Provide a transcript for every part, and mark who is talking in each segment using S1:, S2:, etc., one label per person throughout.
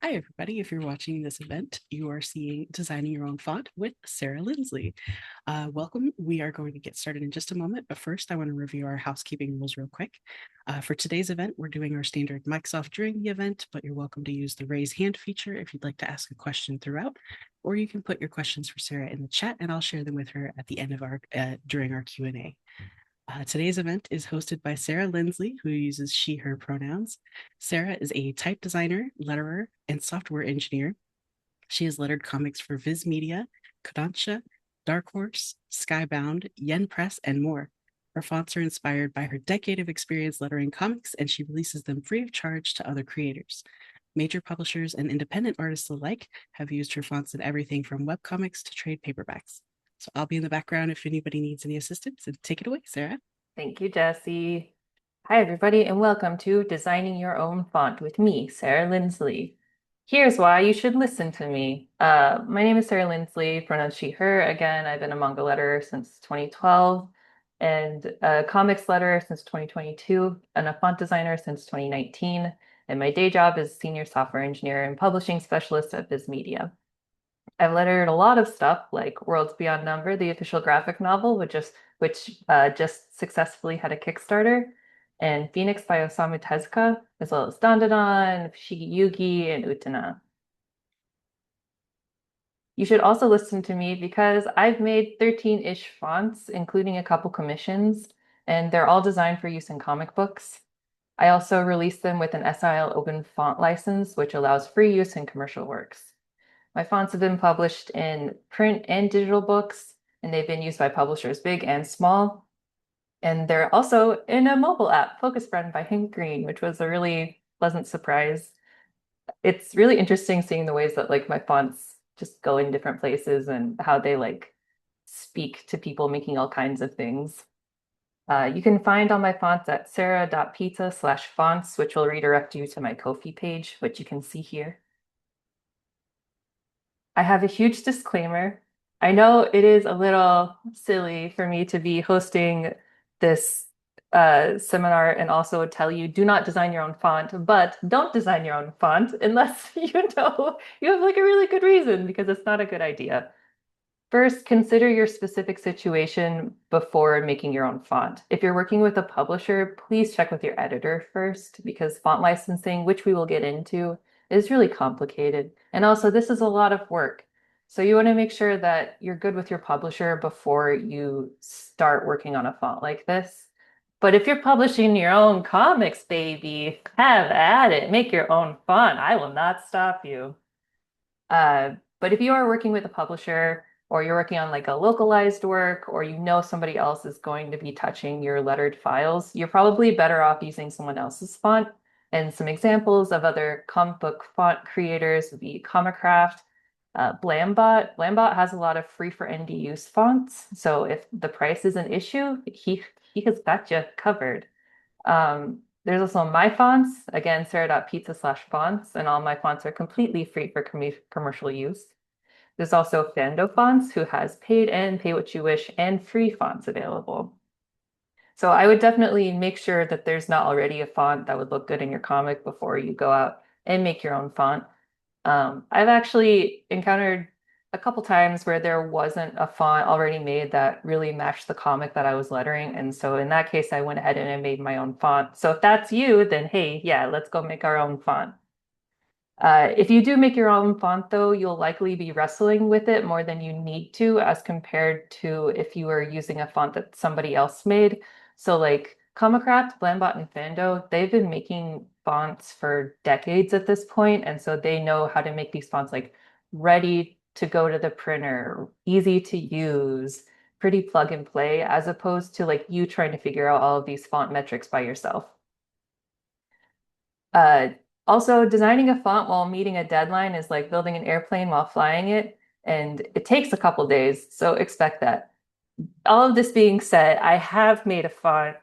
S1: Hi, everybody. If you're watching this event, you are seeing Designing Your Own Font with Sara Linsley. Welcome. We are going to get started in just a moment, but first I want to review our housekeeping rules real quick. For today's event, we're doing our standard mics off during the event, but you're welcome to use the raise hand feature if you'd like to ask a question throughout, or you can put your questions for Sara in the chat and I'll share them with her at the end of our during our Q&A. Today's event is hosted by Sara Linsley, who uses she, her pronouns. Sara is a type designer, letterer, and software engineer. She has lettered comics for Viz Media, Kodansha, Dark Horse, Skybound, Yen Press, and more. Her fonts are inspired by her decade of experience lettering comics, and she releases them free of charge to other creators. Major publishers and independent artists alike have used her fonts in everything from webcomics to trade paperbacks. So I'll be in the background if anybody needs any assistance. And take it away, Sara.
S2: Thank you, Jesse. Hi, everybody, and welcome to Designing Your Own Font with me, Sara Linsley. Here's why you should listen to me. My name is Sara Linsley, pronouns she, her. Again, I've been a manga letterer since 2012 and a comics letterer since 2022 and a font designer since 2019. And my day job is senior software engineer and publishing specialist at Viz Media. I've lettered a lot of stuff like Worlds Beyond Number, the official graphic novel, which just successfully had a Kickstarter, and Phoenix by Osamu Tezuka, as well as Dandadan, Shigi Yugi, and Utena. You should also listen to me because I've made 13-ish fonts, including a couple commissions, and they're all designed for use in comic books. I also released them with an SIL open font license, which allows free use in commercial works. My fonts have been published in print and digital books, and they've been used by publishers big and small. And they're also in a mobile app, Focus Friend by Hank Green, which was a really pleasant surprise. It's really interesting seeing the ways that like my fonts just go in different places and how they like speak to people making all kinds of things. You can find all my fonts at sarah.pizza/fonts, which will redirect you to my Ko-fi page, which you can see here. I have a huge disclaimer. I know it is a little silly for me to be hosting this seminar and also tell you do not design your own font, but don't design your own font unless you know you have like a really good reason because it's not a good idea. First, consider your specific situation before making your own font. If you're working with a publisher, please check with your editor first because font licensing, which we will get into, is really complicated. And also, this is a lot of work. So you want to make sure that you're good with your publisher before you start working on a font like this. But if you're publishing your own comics, baby, have at it. Make your own font. I will not stop you. But if you are working with a publisher or you're working on like a localized work or you know somebody else is going to be touching your lettered files, you're probably better off using someone else's font. And some examples of other comic book font creators would be Comicraft, Blambot. Blambot has a lot of free for ND use fonts. So if the price is an issue, he has got you covered. There's also my fonts, again, sarah.pizza/fonts, and all my fonts are completely free for commercial use. There's also Fando Fonts, who has paid and pay what you wish and free fonts available. So I would definitely make sure that there's not already a font that would look good in your comic before you go out and make your own font. I've actually encountered a couple times where there wasn't a font already made that really matched the comic that I was lettering. And so in that case, I went ahead and I made my own font. So if that's you, then hey, yeah, let's go make our own font. If you do make your own font, though, you'll likely be wrestling with it more than you need to as compared to if you were using a font that somebody else made. So like Comicraft, Blambot, and Fando, they've been making fonts for decades at this point, and so they know how to make these fonts like ready to go to the printer, easy to use, pretty plug and play, as opposed to like you trying to figure out all of these font metrics by yourself. Uh, Also, designing a font while meeting a deadline is like building an airplane while flying it, and it takes a couple days, so expect that. All of this being said, I have made a font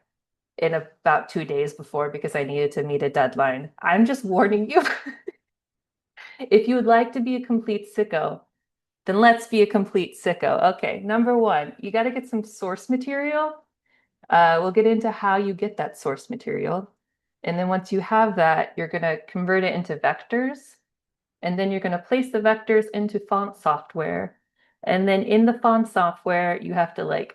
S2: in about 2 days before because I needed to meet a deadline. I'm just warning you. If you would like to be a complete sicko, then let's be a complete sicko. Okay, number one, you got to get some source material. We'll get into how you get that source material. And then once you have that, you're going to convert it into vectors. And then you're going to place the vectors into font software. And then in the font software, you have to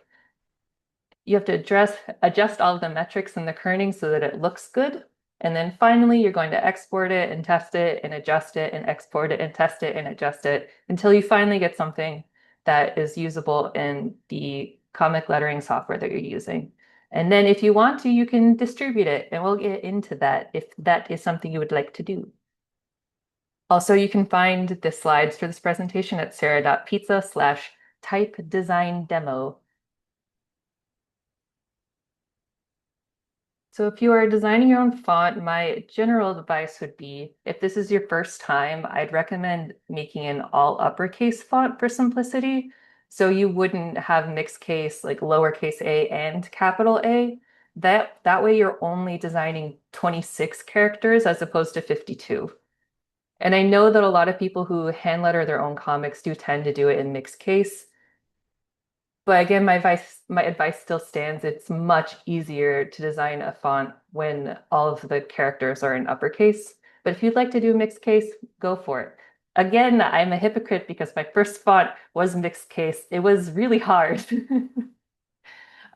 S2: adjust all of the metrics and the kerning so that it looks good. And then finally, you're going to export it and test it and adjust it and export it and test it and adjust it until you finally get something that is usable in the comic lettering software that you're using. And then if you want to, you can distribute it, and we'll get into that if that is something you would like to do. Also, you can find the slides for this presentation at sarah.pizza/type design demo. So if you are designing your own font, my general advice would be, if this is your first time, I'd recommend making an all uppercase font for simplicity. So you wouldn't have mixed case, like lowercase a and capital A. That way you're only designing 26 characters as opposed to 52. And I know that a lot of people who hand letter their own comics do tend to do it in mixed case. But again, my advice still stands. It's much easier to design a font when all of the characters are in uppercase. But if you'd like to do mixed case, go for it. Again, I'm a hypocrite because my first font was mixed case. It was really hard.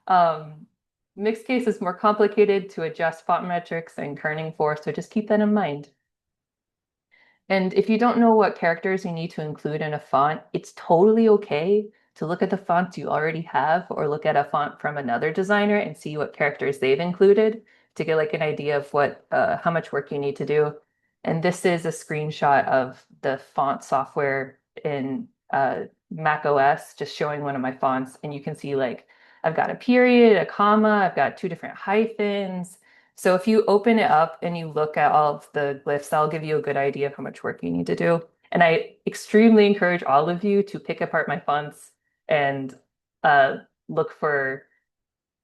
S2: Um, Mixed case is more complicated to adjust font metrics and kerning for, so just keep that in mind. And if you don't know what characters you need to include in a font, it's totally okay to look at the fonts you already have or look at a font from another designer and see what characters they've included to get like an idea of what how much work you need to do. And this is a screenshot of the font software in Mac OS, just showing one of my fonts. And you can see like I've got a period, a comma, I've got two different hyphens. So if you open it up and you look at all of the glyphs, that'll give you a good idea of how much work you need to do. And I extremely encourage all of you to pick apart my fonts and uh, look for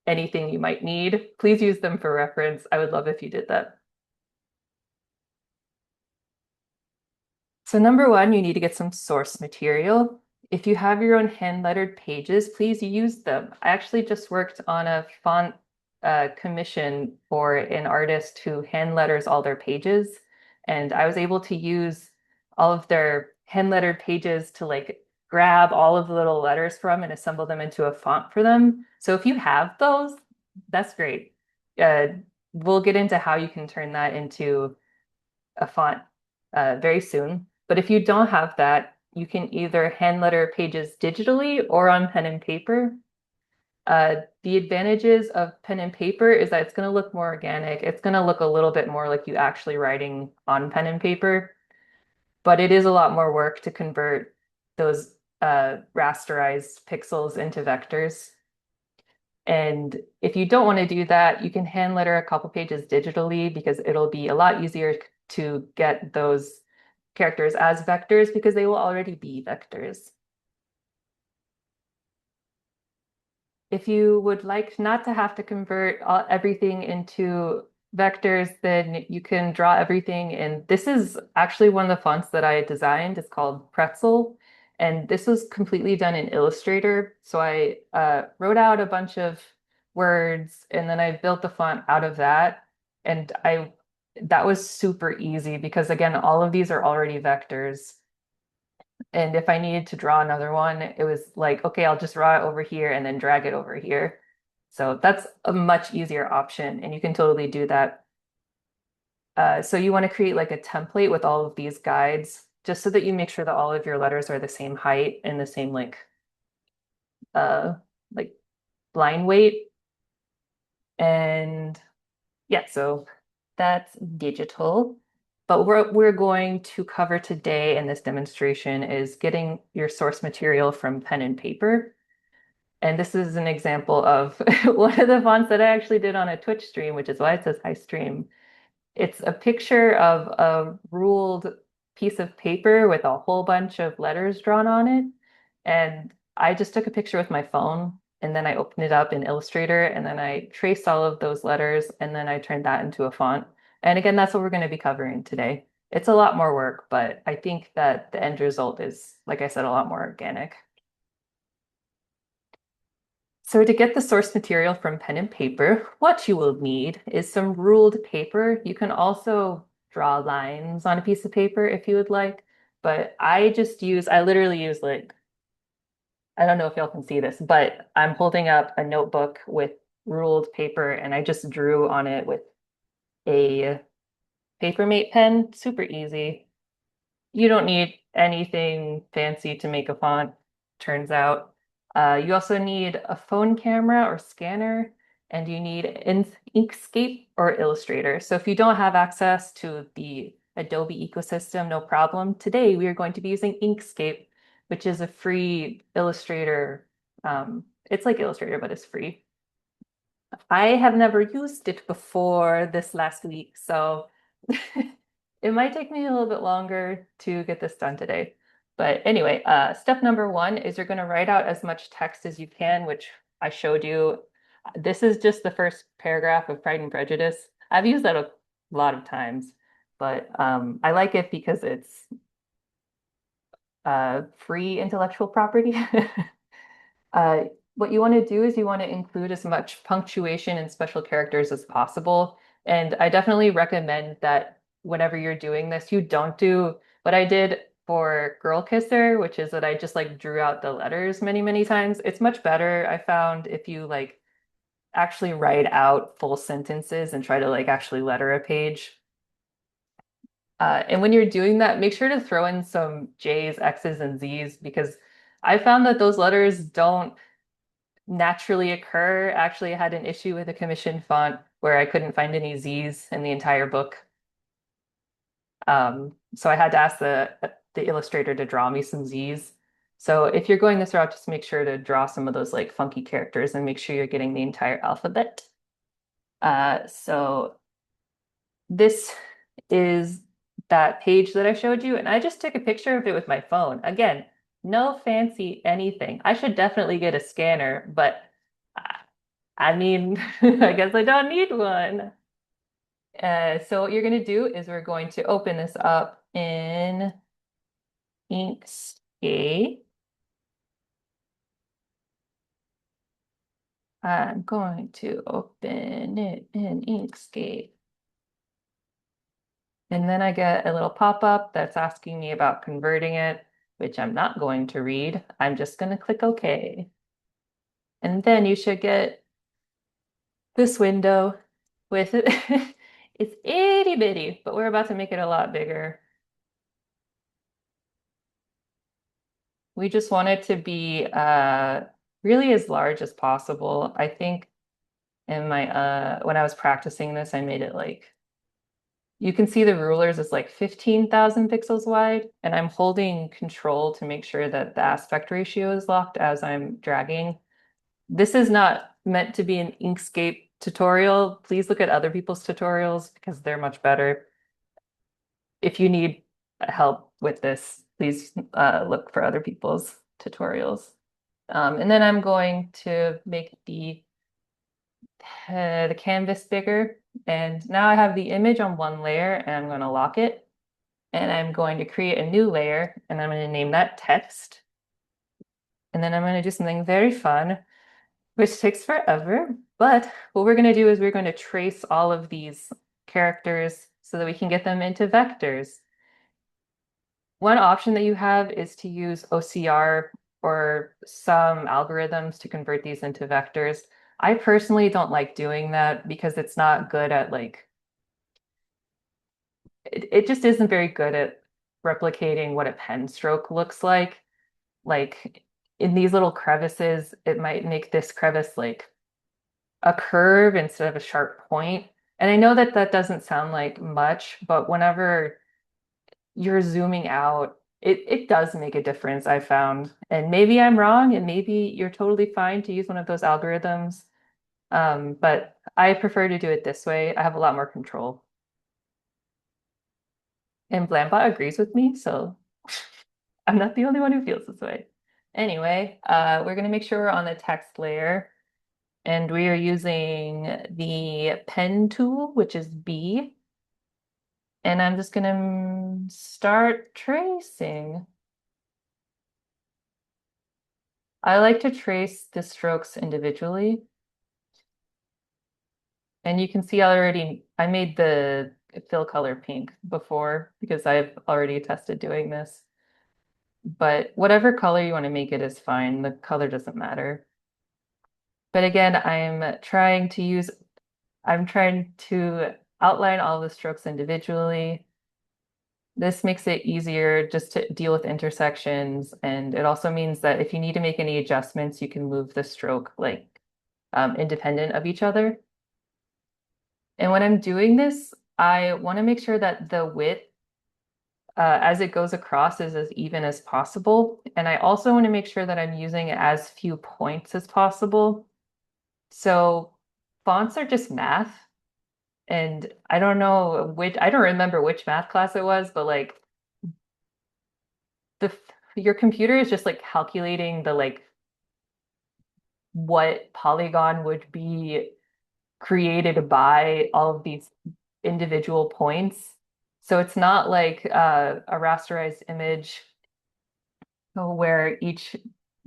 S2: anything you might need. Please use them for reference. I would love if you did that. So number one, you need to get some source material. If you have your own hand lettered pages, please use them. I actually just worked on a font commission for an artist who hand letters all their pages. And I was able to use all of their hand lettered pages to like grab all of the little letters from and assemble them into a font for them. So if you have those, that's great. Uh, we'll get into how you can turn that into a font very soon. But if you don't have that, you can either hand letter pages digitally or on pen and paper. The advantages of pen and paper is that it's going to look more organic. It's going to look a little bit more like you actually writing on pen and paper, but it is a lot more work to convert those rasterized pixels into vectors. And if you don't want to do that, you can hand letter a couple pages digitally because it'll be a lot easier to get those characters as vectors because they will already be vectors. If you would like not to have to convert everything into vectors, then you can draw everything. And this is actually one of the fonts that I designed. It's called Pretzel. And this was completely done in Illustrator. So I wrote out a bunch of words and then I built the font out of that. And that was super easy because again, all of these are already vectors. And if I needed to draw another one, it was like, okay, I'll just draw it over here and then drag it over here. So that's a much easier option, and you can totally do that. So you want to create like a template with all of these guides, just so that you make sure that all of your letters are the same height and the same uh like line weight. And yeah, so that's digital. But what we're going to cover today in this demonstration is getting your source material from pen and paper. And this is an example of one of the fonts that I actually did on a Twitch stream, which is why it says hi stream. It's a picture of a ruled piece of paper with a whole bunch of letters drawn on it. And I just took a picture with my phone and then I opened it up in Illustrator and then I traced all of those letters and then I turned that into a font. And again, that's what we're going to be covering today. It's a lot more work, but I think that the end result is, like I said, a lot more organic. So to get the source material from pen and paper, what you will need is some ruled paper. You can also draw lines on a piece of paper if you would like, but I literally use like, I don't know if y'all can see this, but I'm holding up a notebook with ruled paper and I just drew on it with a Papermate pen, super easy. You don't need anything fancy to make a font, turns out. You also need a phone camera or scanner, and you need Inkscape or Illustrator. So if you don't have access to the Adobe ecosystem, no problem. Today we are going to be using Inkscape, which is a free Illustrator. It's like Illustrator, but it's free. I have never used it before this last week, so it might take me a little bit longer to get this done today. But anyway, step number one is you're going to write out as much text as you can, which I showed you. This is just the first paragraph of Pride and Prejudice. I've used that a lot of times, but I like it because it's free intellectual property. Uh, what you want to do is you want to include as much punctuation and special characters as possible. And I definitely recommend that whenever you're doing this, you don't do what I did for Girl Kisser, which is that I just like drew out the letters many, many times. It's much better, I found, if you like actually write out full sentences and try to like actually letter a page. And when you're doing that, make sure to throw in some J's, X's, and Z's because I found that those letters don't naturally occur. Actually, I had an issue with a commission font where I couldn't find any Z's in the entire book. So I had to ask the illustrator to draw me some Z's. So if you're going this route, just make sure to draw some of those like funky characters and make sure you're getting the entire alphabet. So this is that page that I showed you, and I just took a picture of it with my phone. Again, no fancy anything. I should definitely get a scanner, but I mean, I guess I don't need one. So what you're going to do is we're going to open this up in Inkscape. I'm going to open it in Inkscape. And then I get a little pop-up that's asking me about converting it, which I'm not going to read. I'm just going to click OK. And then you should get this window with it. It's itty bitty, but we're about to make it a lot bigger. We just want it to be really as large as possible. I think in my when I was practicing this, I made it like you can see the rulers is like 15,000 pixels wide, and I'm holding control to make sure that the aspect ratio is locked as I'm dragging. This is not meant to be an Inkscape tutorial. Please look at other people's tutorials because they're much better. If you need help with this, please look for other people's tutorials. And then I'm going to make the canvas bigger. And now I have the image on one layer and I'm going to lock it. And I'm going to create a new layer and I'm going to name that text. And then I'm going to do something very fun, which takes forever. But what we're going to do is we're going to trace all of these characters so that we can get them into vectors. One option that you have is to use OCR or some algorithms to convert these into vectors. I personally don't like doing that because it's not good at like, it just isn't very good at replicating what a pen stroke looks like. Like in these little crevices, it might make this crevice like a curve instead of a sharp point. And I know that that doesn't sound like much, but whenever you're zooming out, it does make a difference, I found. And maybe I'm wrong, and maybe you're totally fine to use one of those algorithms. But I prefer to do it this way. I have a lot more control. And Blambot agrees with me, so I'm not the only one who feels this way. Anyway, we're going to make sure we're on the text layer. And we are using the pen tool, which is B. And I'm just going to start tracing. I like to trace the strokes individually. And you can see I made the fill color pink before because I've already tested doing this. but whatever color you want to make it is fine. The color doesn't matter. But again, I'm trying to outline all the strokes individually. This makes it easier just to deal with intersections. And it also means that if you need to make any adjustments, you can move the stroke like independent of each other. And when I'm doing this, I want to make sure that the width as it goes across is as even as possible. And I also want to make sure that I'm using as few points as possible. So fonts are just math. And I don't remember which math class it was, but like the your computer is just like calculating the like what polygon would be created by all of these individual points. So it's not like a rasterized image where each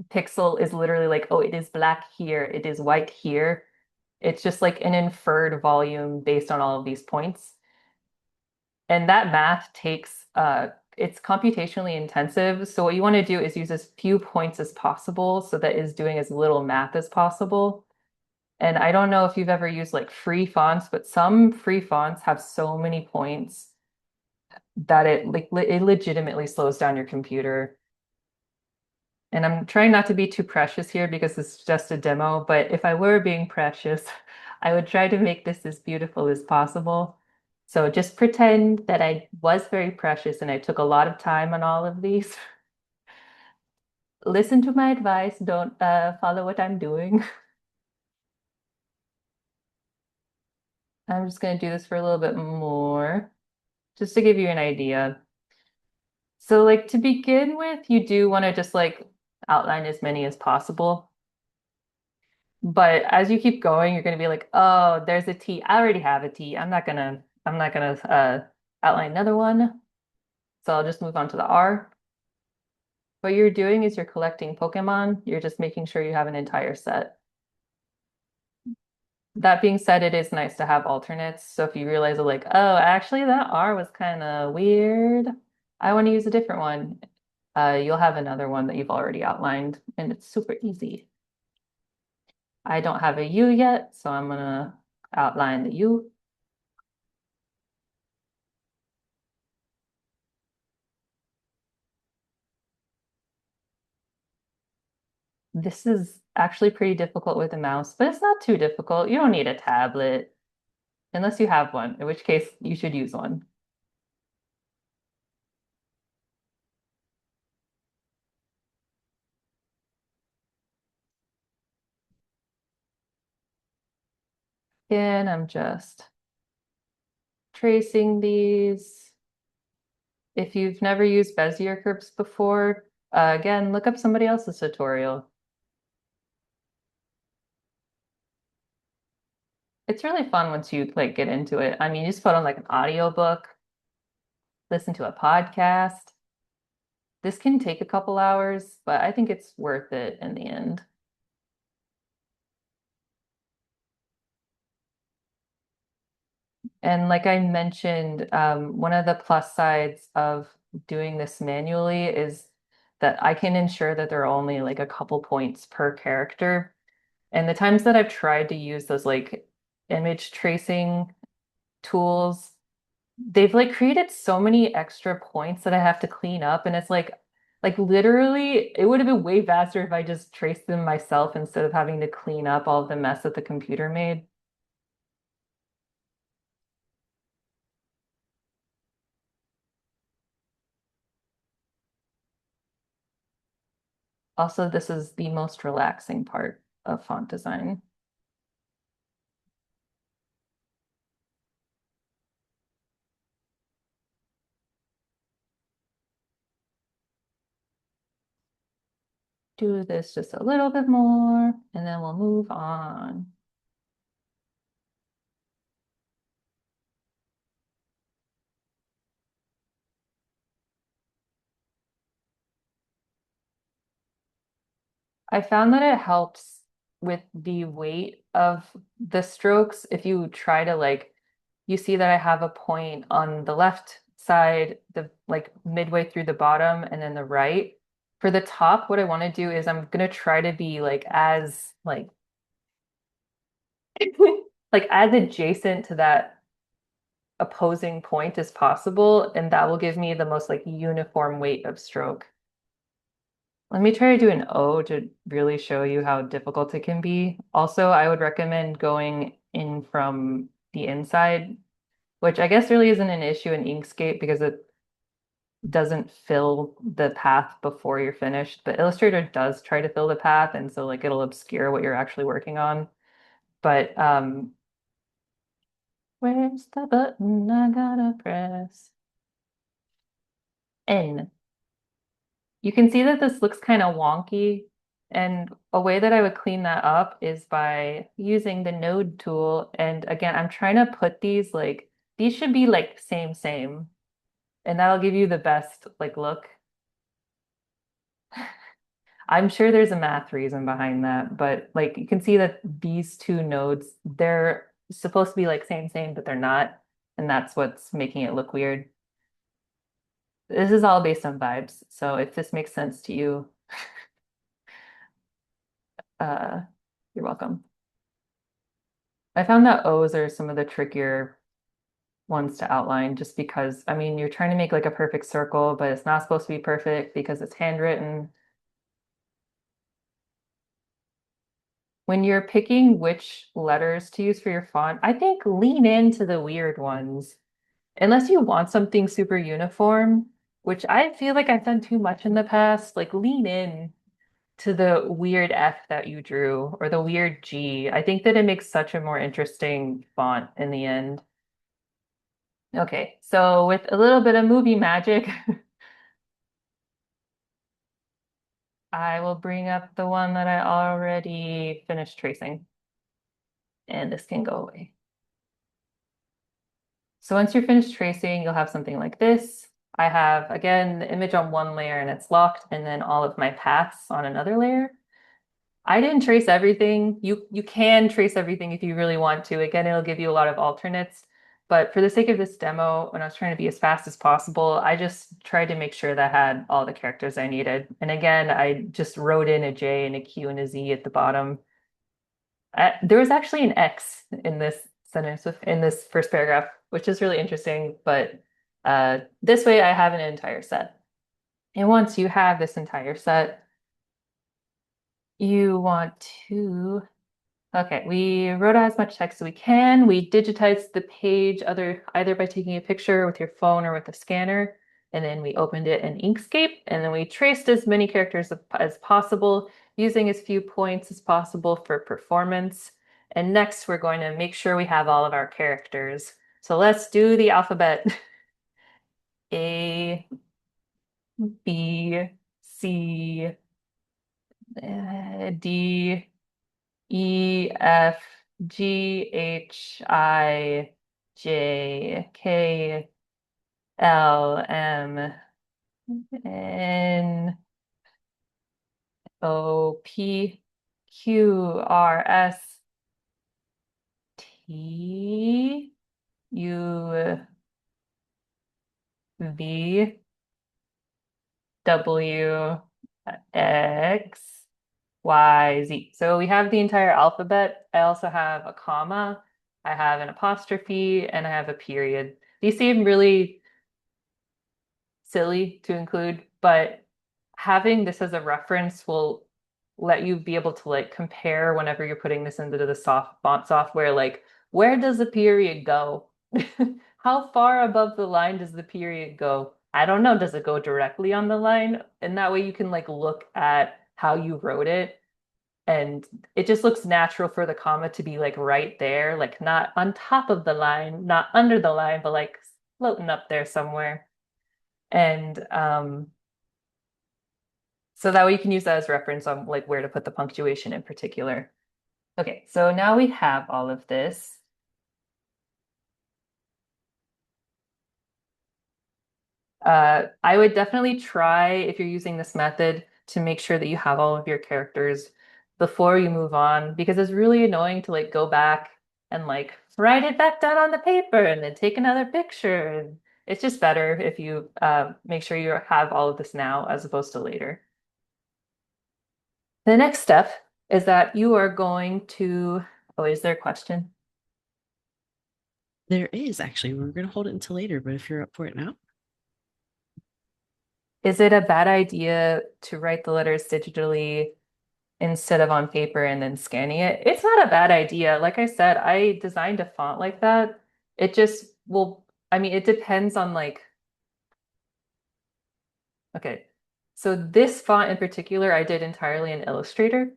S2: pixel is literally like, oh, it is black here, it is white here. It's just like an inferred volume based on all of these points. And that math takes, it's computationally intensive. So what you want to do is use as few points as possible so that is doing as little math as possible. And I don't know if you've ever used like free fonts, but some free fonts have so many points that it legitimately slows down your computer. And I'm trying not to be too precious here because it's just a demo, but if I were being precious, I would try to make this as beautiful as possible. So just pretend that I was very precious and I took a lot of time on all of these. Listen to my advice, don't follow what I'm doing. I'm just going to do this for a little bit more, just to give you an idea. So like to begin with, you do want to just like outline as many as possible. But as you keep going, you're going to be like, oh, there's a T. I already have a T. I'm not gonna outline another one. So I'll just move on to the R. What you're doing is you're collecting Pokemon. You're just making sure you have an entire set. That being said, it is nice to have alternates. So if you realize like, oh, actually that R was kind of weird. I want to use a different one. You'll have another one that you've already outlined, and it's super easy. I don't have a U yet, so I'm gonna outline the U. This is actually pretty difficult with a mouse, but it's not too difficult. You don't need a tablet unless you have one, in which case you should use one. Again, I'm just tracing these. If you've never used Bezier curves before, again, look up somebody else's tutorial. It's really fun once you like get into it. I mean, you just put on like an audiobook, listen to a podcast. This can take a couple hours, but I think it's worth it in the end. And like I mentioned, one of the plus sides of doing this manually is that I can ensure that there are only like a couple points per character. And the times that I've tried to use those like image tracing tools, they've like created so many extra points that I have to clean up. And it's like literally, it would have been way faster if I just traced them myself instead of having to clean up all of the mess that the computer made. Also, this is the most relaxing part of font design. Do this just a little bit more, and then we'll move on. I found that it helps with the weight of the strokes. If you try to like, you see that I have a point on the left side, the like midway through the bottom, and then the right. For the top, what I want to do is I'm gonna try to be like as like like as adjacent to that opposing point as possible, and that will give me the most like uniform weight of stroke. Let me try to do an O to really show you how difficult it can be. Also, I would recommend going in from the inside, which I guess really isn't an issue in Inkscape because it doesn't fill the path before you're finished. But Illustrator does try to fill the path, and so like it'll obscure what you're actually working on. But where's the button I gotta press? N. You can see that this looks kind of wonky, and a way that I would clean that up is by using the node tool. And again, I'm trying to put these should be like same, and that'll give you the best like look. I'm sure there's a math reason behind that, but like you can see that these two nodes, they're supposed to be like same, but they're not. And that's what's making it look weird. This is all based on vibes. So if this makes sense to you, uh, you're welcome. I found that O's are some of the trickier ones to outline just because, I mean, you're trying to make like a perfect circle, but it's not supposed to be perfect because it's handwritten. When you're picking which letters to use for your font, I think lean into the weird ones. Unless you want something super uniform, which I feel like I've done too much in the past, like lean in to the weird F that you drew or the weird G. I think that it makes such a more interesting font in the end. Okay, so with a little bit of movie magic, I will bring up the one that I already finished tracing, and this can go away. So once you're finished tracing, you'll have something like this. I have, again, the image on one layer and it's locked, and then all of my paths on another layer. I didn't trace everything. You can trace everything if you really want to. Again, it'll give you a lot of alternates. But for the sake of this demo, when I was trying to be as fast as possible, I just tried to make sure that I had all the characters I needed. And again, I just wrote in a J and a Q and a Z at the bottom. There was actually an X in this sentence in this first paragraph, which is really interesting. But this way I have an entire set. And once you have this entire set, you want to, okay, we wrote out as much text as we can. We digitized the page either by taking a picture with your phone or with a scanner. And then we opened it in Inkscape. And then we traced as many characters as possible, using as few points as possible for performance. And next, we're going to make sure we have all of our characters. So let's do the alphabet. A, B, C, D, E, F, G, H, I, J, K, L, M, N, O, P, Q, R, S, T, U, V, W, X, Y, Z. So we have the entire alphabet. I also have a comma, I have an apostrophe, and I have a period. These seem really silly to include, but having this as a reference will let you be able to like compare whenever you're putting this into the font software, like where does the period go? How far above the line does the period go? I don't know. Does it go directly on the line? And that way you can like look at how you wrote it. And it just looks natural for the comma to be like right there, like not on top of the line, not under the line, but like floating up there somewhere. And so that way you can use that as reference on like where to put the punctuation in particular. Okay, so now we have all of this. I would definitely try, if you're using this method, to make sure that you have all of your characters before you move on, because it's really annoying to like go back and like write it back down on the paper and then take another picture. And it's just better if you make sure you have all of this now as opposed to later. The next step is that you are going to, oh, is there a question?
S1: There is actually, we're going to hold it until later, but if you're up for it now.
S2: Is it a bad idea to write the letters digitally instead of on paper and then scanning it? It's not a bad idea. Like I said, I designed a font like that. It just will, I mean, it depends on like, okay. So this font in particular, I did entirely in Illustrator.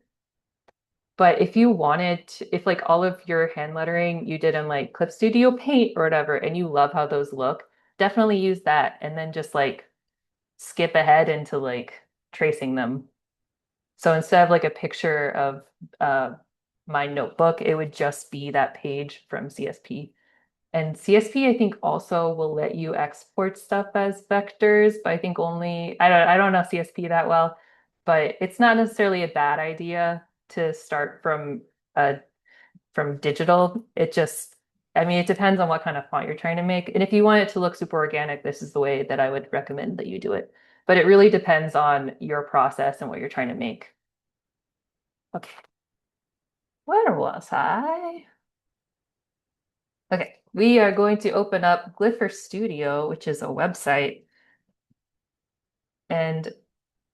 S2: But if you wanted to, if like all of your hand lettering you did in like Clip Studio Paint or whatever, and you love how those look, definitely use that and then just like skip ahead into like tracing them. So instead of like a picture of my notebook, it would just be that page from CSP. And CSP, I think, also will let you export stuff as vectors, but I think only I don't know CSP that well, but it's not necessarily a bad idea to start uh from digital. It just I mean, it depends on what kind of font you're trying to make. And if you want it to look super organic, this is the way that I would recommend that you do it. But it really depends on your process and what you're trying to make. Okay, where was I? Okay, we are going to open up Glypher Studio, which is a website. And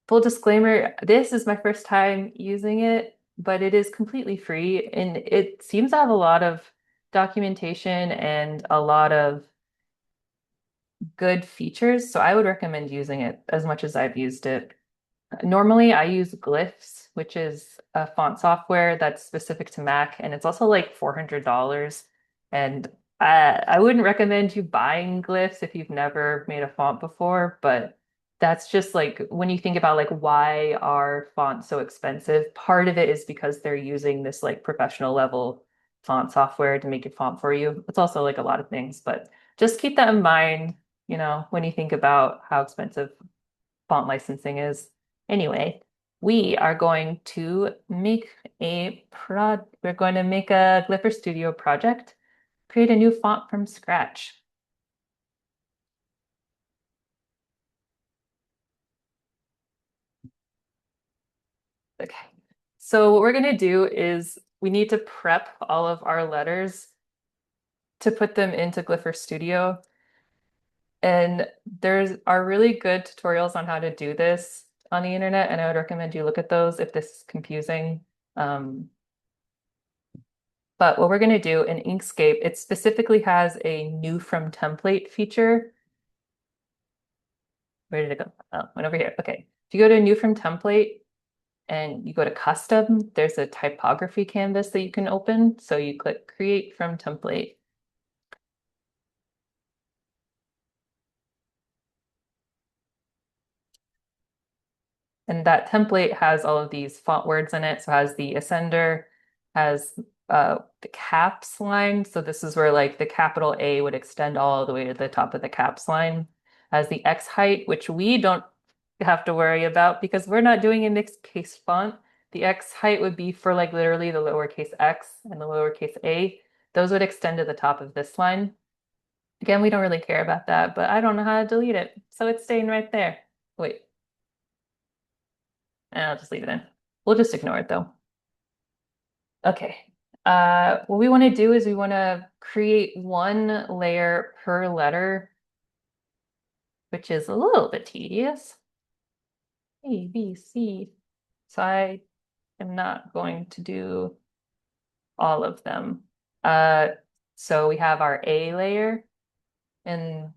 S2: full disclaimer, this is my first time using it, but it is completely free and it seems to have a lot of documentation and a lot of good features. So I would recommend using it as much as I've used it. Normally, I use Glyphs, which is a font software that's specific to Mac, and it's also like $400. And I wouldn't recommend you buying Glyphs if you've never made a font before, but that's just like when you think about like why are fonts so expensive, part of it is because they're using this like professional level font software to make your font for you. It's also like a lot of things, but just keep that in mind, when you think about how expensive font licensing is. Anyway, we're going to make a Glypher Studio project, create a new font from scratch. Okay. So what we're going to do is we need to prep all of our letters to put them into Glypher Studio. And there's are really good tutorials on how to do this on the internet, and I would recommend you look at those if this is confusing. Um, But what we're going to do in Inkscape, it specifically has a new from template feature. Where did it go? Oh, went over here. Okay. If you go to new from template and you go to custom, there's a typography canvas that you can open. So you click create from template. And that template has all of these font words in it. So it has the ascender, has the caps line. So this is where like the capital A would extend all the way to the top of the caps line. Has the X height, which we don't have to worry about because we're not doing a mixed case font. The X height would be for like literally the lowercase x and the lowercase a. Those would extend to the top of this line. Again, we don't really care about that, but I don't know how to delete it. So it's staying right there. Wait, I'll just leave it in. We'll just ignore it though. Okay. What we want to do is we want to create one layer per letter, which is a little bit tedious. A, B, C. So I am not going to do all of them. Uh, so we have our A layer, and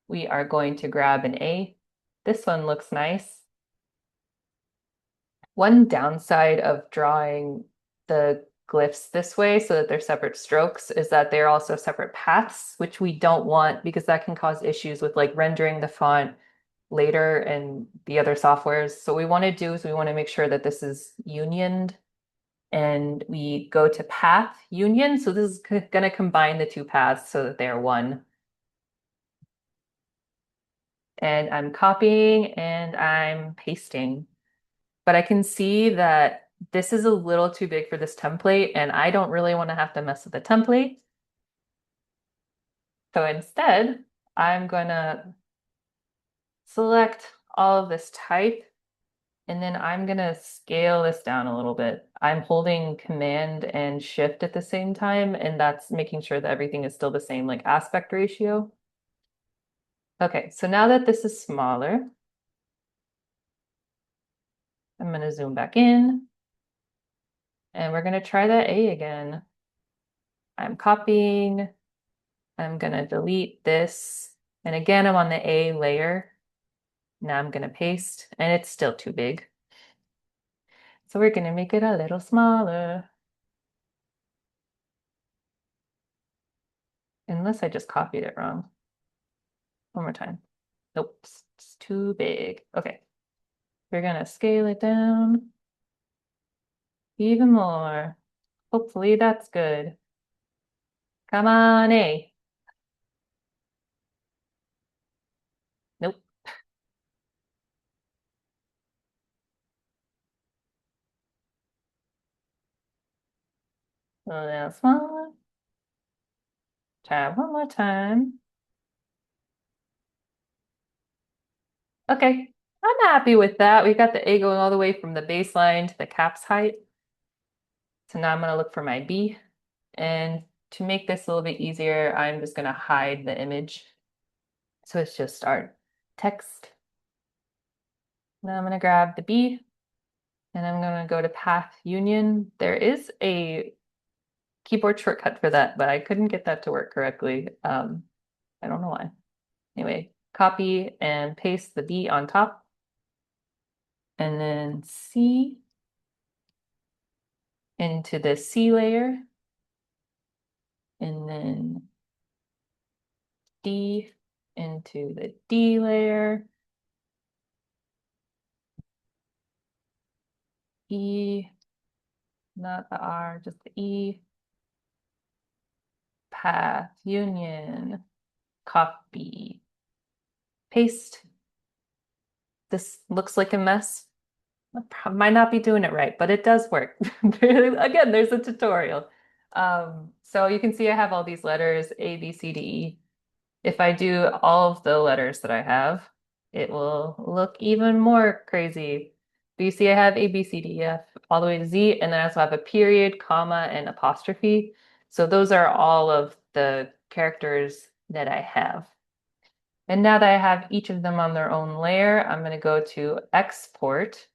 S2: we are going to grab an A. This one looks nice. One downside of drawing the glyphs this way so that they're separate strokes is that they're also separate paths, which we don't want because that can cause issues with like rendering the font later in the other softwares. So what we want to do is we want to make sure that this is unioned and we go to path union. So this is going to combine the two paths so that they're one. And I'm copying and I'm pasting. But I can see that this is a little too big for this template, and I don't really want to have to mess with the template. So instead, I'm going to select all of this type And then I'm gonna scale this down a little bit. I'm holding Command and Shift at the same time, and that's making sure that everything is still the same, like aspect ratio. Okay, so now that this is smaller, I'm gonna zoom back in, and we're gonna try that A again. I'm copying, I'm gonna delete this, and again, I'm on the A layer. Now I'm gonna paste, and it's still too big. So we're gonna make it a little smaller. Unless I just copied it wrong. One more time. Nope, it's too big. Okay, we're gonna scale it down even more. Hopefully that's good. Come on, A. Nope. A little smaller. Try one more time. Okay, I'm happy with that. We got the A going all the way from the baseline to the cap's height. So now I'm gonna look for my B. And to make this a little bit easier, I'm just gonna hide the image. So it's just our text. Now I'm gonna grab the B and I'm gonna go to path union. There is a keyboard shortcut for that, but I couldn't get that to work correctly. I don't know why. Anyway, copy and paste the B on top. And then C into the C layer. And then D into the D layer. E, not the R, just the E. Path union, copy, paste. This looks like a mess. I might not be doing it right, but it does work. Again, there's a tutorial. So you can see I have all these letters, A, B, C, D, E. If I do all of the letters that I have, it will look even more crazy. But you see I have A, B, C, D, E, F, all the way to Z, and then I also have a period, comma, and apostrophe. So those are all of the characters that I have. And now that I have each of them on their own layer, I'm going to go to export,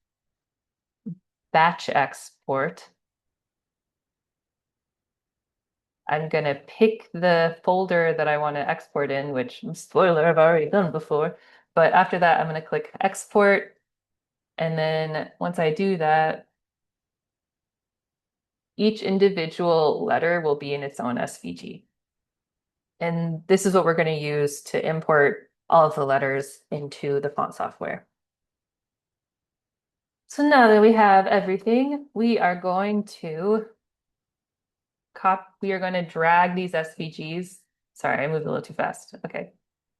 S2: batch export. I'm going to pick the folder that I want to export in, which, spoiler, I've already done before. But after that, I'm going to click export. And then once I do that, each individual letter will be in its own SVG. And this is what we're going to use to import all of the letters into the font software. So now that we have everything, we are going to drag these SVGs. Sorry, I moved a little too fast. Okay,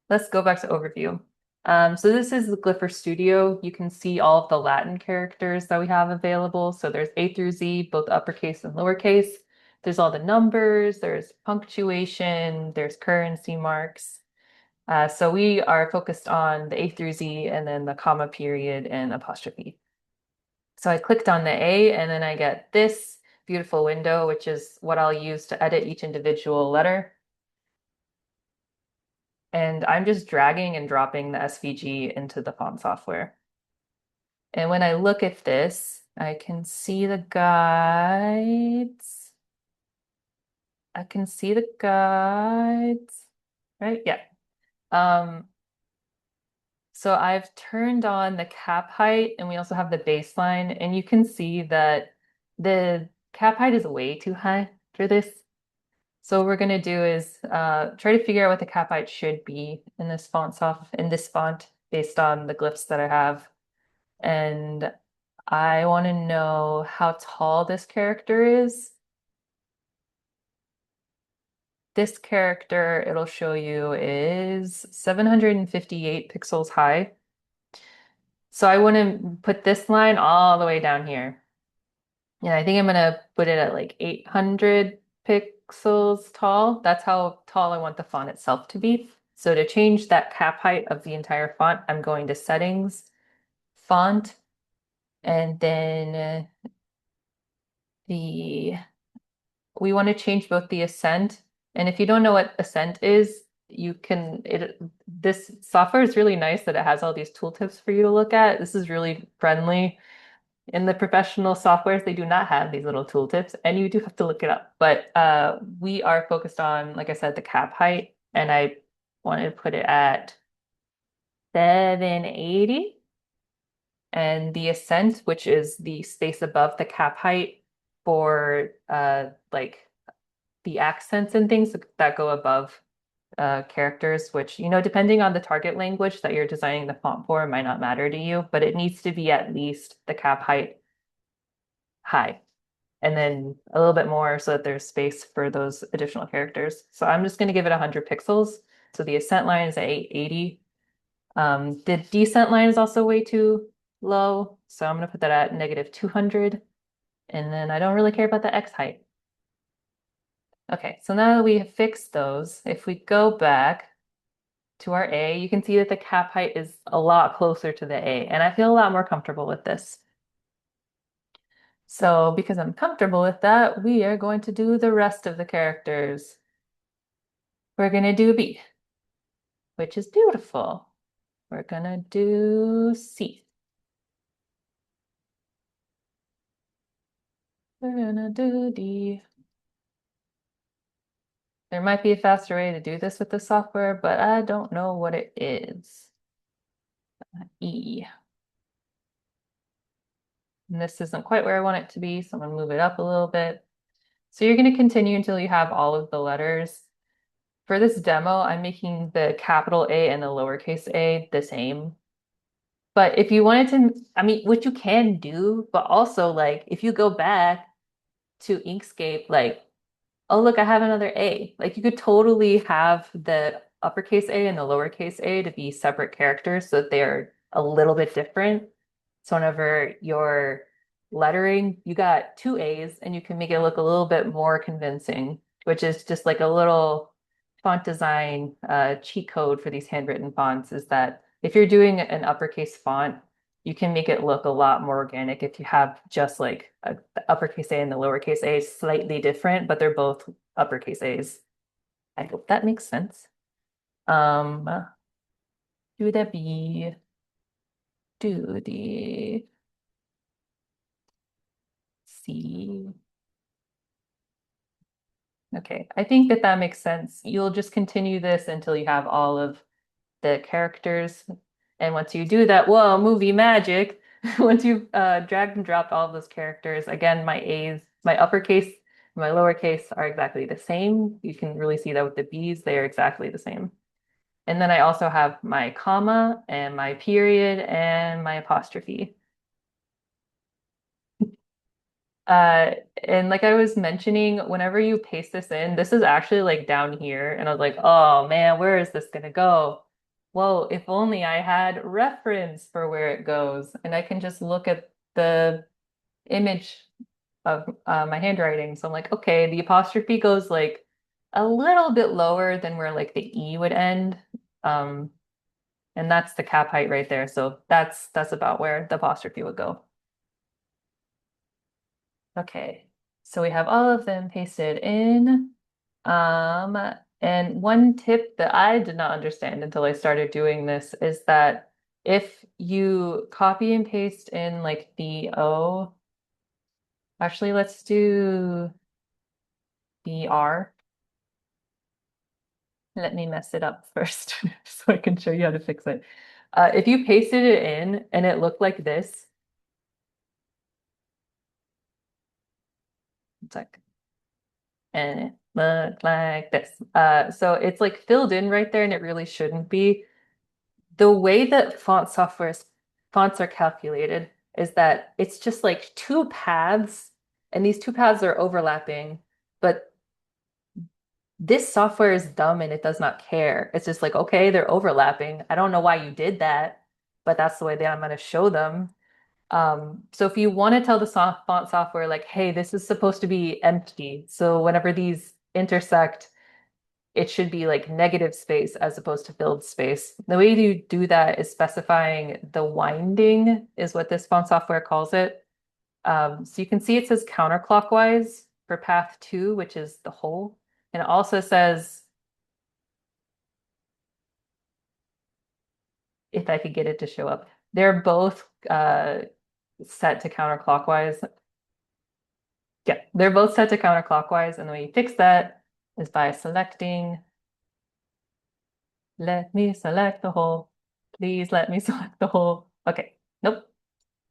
S2: let's go back to overview. So this is the Glypher Studio. You can see all of the Latin characters that we have available. So there's A through Z, both uppercase and lowercase. There's all the numbers, there's punctuation, there's currency marks. So we are focused on the A through Z and then the comma, period, and apostrophe. So I clicked on the A and then I get this beautiful window, which is what I'll use to edit each individual letter. And I'm just dragging and dropping the SVG into the font software. And when I look at this, I can see the guides. I can see the guides, right? Yeah. So I've turned on the cap height and we also have the baseline, and you can see that the cap height is way too high for this. So what we're gonna do is try to figure out what the cap height should be in this font based on the glyphs that I have. And I want to know how tall this character is. This character, it'll show you, is 758 pixels high. So I want to put this line all the way down here. And I think I'm going to put it at like 800 pixels tall. That's how tall I want the font itself to be. So to change that cap height of the entire font, I'm going to settings, font, And then the we want to change both the accent. And if you don't know what accent is, you can it this software is really nice that it has all these tooltips for you to look at. This is really friendly. In the professional softwares, they do not have these little tooltips, and you do have to look it up. But we are focused on, like I said, the cap height, and I wanted to put it at 780. And the ascent, which is the space above the cap height for like the accents and things that go above characters, which, depending on the target language that you're designing the font for, might not matter to you, but it needs to be at least the cap height high, and then a little bit more so that there's space for those additional characters. So I'm just going to give it 100 pixels. So the ascent line is at 880. The descent line is also way too low. So I'm going to put that at -200. And then I don't really care about the X height. Okay, so now that we have fixed those, if we go back to our A, you can see that the cap height is a lot closer to the A, and I feel a lot more comfortable with this. So because I'm comfortable with that, we are going to do the rest of the characters. We're going to do B, which is beautiful. We're going to do C. We're going to do D. There might be a faster way to do this with the software, but I don't know what it is. E. And this isn't quite where I want it to be, so I'm going to move it up a little bit. So you're going to continue until you have all of the letters. For this demo, I'm making the capital A and the lowercase a the same. But if you wanted to, I mean, which you can do, but also like if you go back to Inkscape, like, oh, look, I have another A. Like you could totally have the uppercase A and the lowercase a to be separate characters so that they're a little bit different. So whenever you're lettering, you got two A's and you can make it look a little bit more convincing, which is just like a little font design cheat code for these handwritten fonts is that if you're doing an uppercase font, you can make it look a lot more organic if you have just like the uppercase A and the lowercase a slightly different, but they're both uppercase A's. I hope that makes sense. Um, do the B, do the C. Okay, I think that that makes sense. You'll just continue this until you have all of the characters. And once you do that, whoa, movie magic. Once you've dragged and dropped all of those characters, again, my A's, my uppercase, my lowercase are exactly the same. You can really see that with the B's, they are exactly the same. And then I also have my comma and my period and my apostrophe. Uh, and like I was mentioning, whenever you paste this in, this is actually like down here. And I was like, oh man, where is this gonna go? Well, if only I had reference for where it goes. And I can just look at the image of my handwriting. So I'm like, okay, the apostrophe goes like a little bit lower than where like the E would end. Um, and that's the cap height right there. So that's about where the apostrophe would go. Okay, so we have all of them pasted in. Um, and one tip that I did not understand until I started doing this is that if you copy and paste in like the O, actually let's do the R. Let me mess it up first so I can show you how to fix it. If you pasted it in and it looked like this, it's like and it looked like this. So it's like filled in right there and it really shouldn't be. The way that fonts are calculated is that it's just like two paths and these two paths are overlapping, but this software is dumb and it does not care. It's just like, okay, they're overlapping. I don't know why you did that, but that's the way that I'm going to show them. So if you want to tell the font software like, hey, this is supposed to be empty. So whenever these intersect, it should be like negative space as opposed to filled space. The way you do that is specifying the winding is what this font software calls it. So you can see it says counterclockwise for path 2, which is the whole. And it also says, if I could get it to show up, they're both set to counterclockwise. Yeah, they're both set to counterclockwise. And the way you fix that is by selecting, let me select the whole. Please let me select the whole. Okay, nope.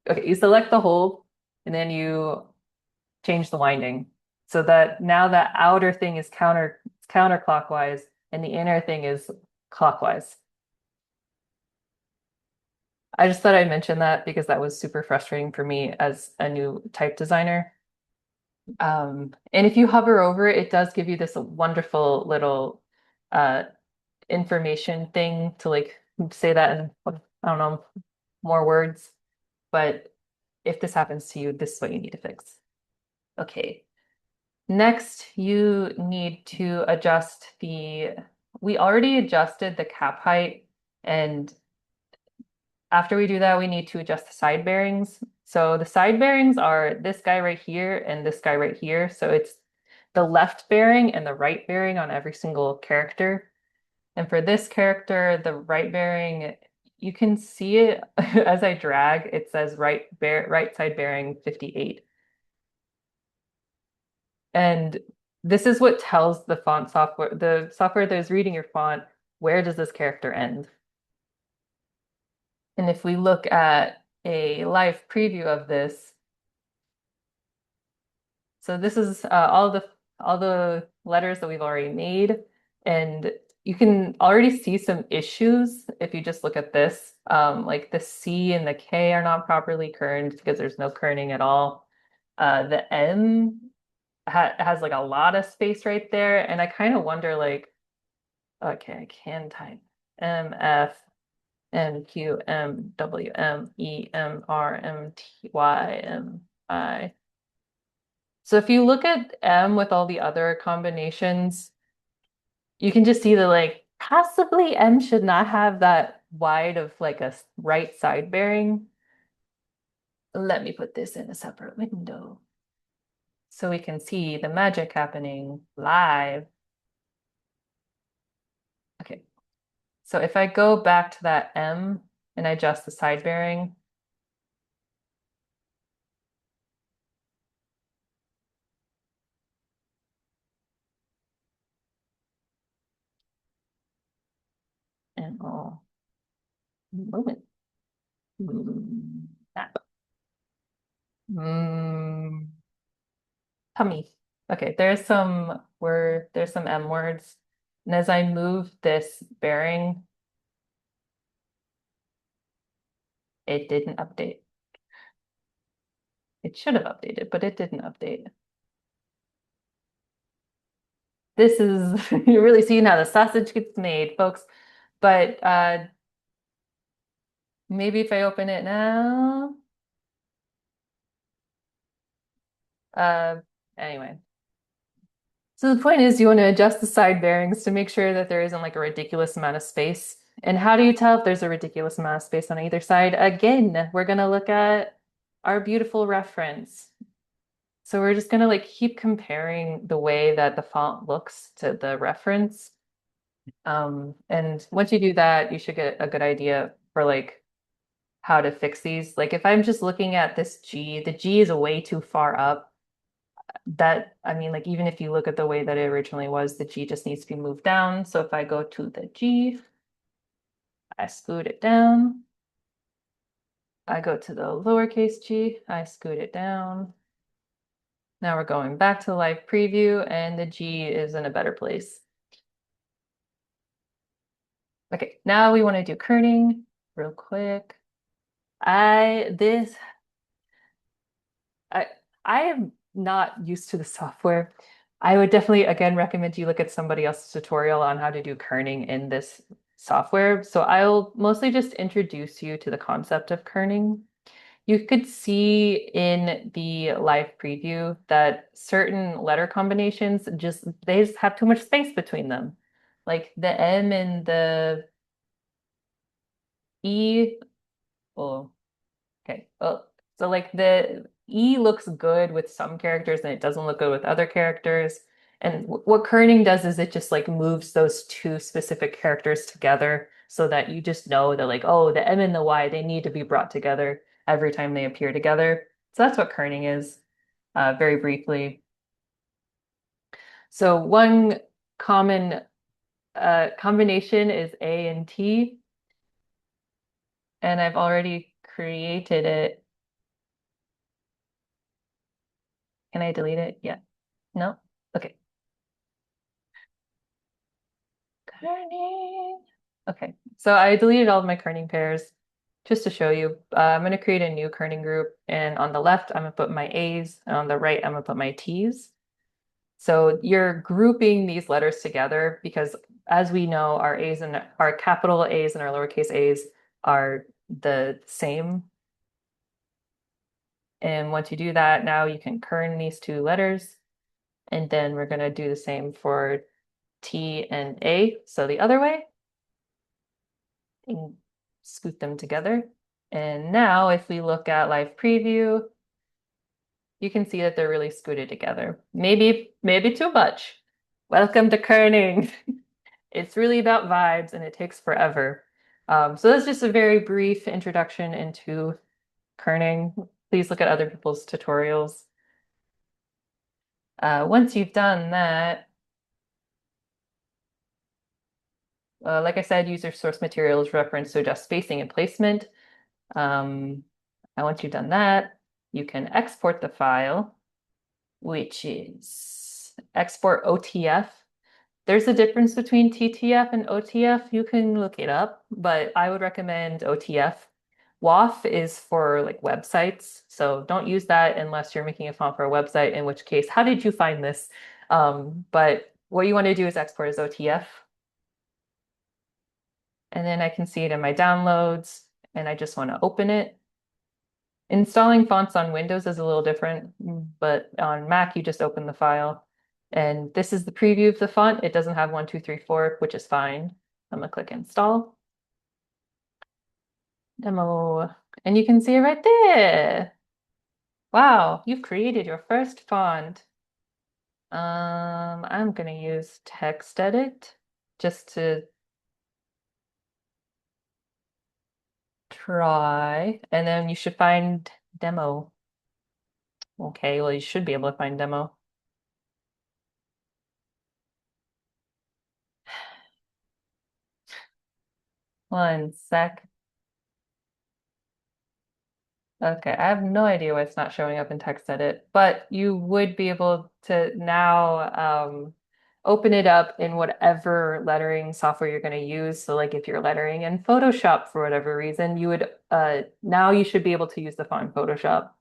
S2: Okay, you select the whole and then you change the winding so that now the outer thing is counterclockwise and the inner thing is clockwise. I just thought I'd mention that because that was super frustrating for me as a new type designer. And if you hover over it, it does give you this wonderful little uh, information thing to like say that in, I don't know, more words. But if this happens to you, this is what you need to fix. Okay. Next, you need to adjust we already adjusted the cap height, and after we do that, we need to adjust the side bearings. So the side bearings are this guy right here and this guy right here. So it's the left bearing and the right bearing on every single character. And for this character, the right bearing, you can see it as I drag, it says right side bearing 58. And this is what tells the software that is reading your font, where does this character end? And if we look at a live preview of this, so this is all the letters that we've already made, and you can already see some issues if you just look at this. Like the C and the K are not properly kerned because there's no kerning at all. The M has like a lot of space right there, and I kind of wonder like, okay, I can type M F N Q M W M E M R M T Y M I. So if you look at M with all the other combinations, you can just see that like possibly M should not have that wide of like a right side bearing. Let me put this in a separate window so we can see the magic happening live. Okay, so if I go back to that M and I adjust the side bearing, and I'll move it. That. Mm, tummy. Okay, there's some M words. And as I move this bearing, it didn't update. It should have updated, but it didn't update. This is, you're really seeing how the sausage gets made, folks. But maybe if I open it now. Uh, anyway. So the point is you want to adjust the side bearings to make sure that there isn't like a ridiculous amount of space. And how do you tell if there's a ridiculous amount of space on either side? Again, we're going to look at our beautiful reference. So we're just going to like keep comparing the way that the font looks to the reference. And once you do that, you should get a good idea for like how to fix these. Like if I'm just looking at this G, the G is way too far up. That, I mean, like even if you look at the way that it originally was, the G just needs to be moved down. So if I go to the G, I scoot it down. I go to the lowercase g, I scoot it down. Now we're going back to the live preview and the G is in a better place. Okay, now we want to do kerning real quick. I am not used to the software. I would definitely, again, recommend you look at somebody else's tutorial on how to do kerning in this software. So I'll mostly just introduce you to the concept of kerning. You could see in the live preview that certain letter combinations they just have too much space between them. like the M and the E. Oh, okay. Well, so like the E looks good with some characters and it doesn't look good with other characters. And what kerning does is it just like moves those two specific characters together so that you just know that like, oh, the M and the Y, they need to be brought together every time they appear together. So that's what kerning is, very briefly. So one common combination is A and T, and I've already created it. Can I delete it? Yeah. No? Okay. Kerning. Okay. So I deleted all of my kerning pairs just to show you. I'm going to create a new kerning group, and on the left, I'm going to put my A's, and on the right, I'm going to put my T's. So you're grouping these letters together because, as we know, our A's and our capital A's and our lowercase a's are the same. And once you do that, now you can kern these two letters. And then we're going to do the same for T and A. So the other way, and scoot them together. And now if we look at live preview, you can see that they're really scooted together. Maybe too much. Welcome to kerning. It's really about vibes and it takes forever. So that's just a very brief introduction into kerning. Please look at other people's tutorials. Once you've done that, like I said, use your source materials reference to adjust spacing and placement. And once you've done that, you can export the file, which is export OTF. There's a difference between TTF and OTF. You can look it up, but I would recommend OTF. WAF is for like websites, so don't use that unless you're making a font for a website, in which case, how did you find this? But what you want to do is export as OTF. And then I can see it in my downloads, and I just want to open it. Installing fonts on Windows is a little different, but on Mac, you just open the file. And this is the preview of the font. It doesn't have 1, 2, 3, 4, which is fine. I'm gonna click install. Demo. And you can see it right there. Wow, you've created your first font. I'm gonna use text edit just to try. And then you should find demo. Okay, well, you should be able to find demo. One sec. Okay, I have no idea why it's not showing up in text edit, but you would be able to now open it up in whatever lettering software you're going to use. So like if you're lettering in Photoshop for whatever reason, you would now you should be able to use the font in Photoshop.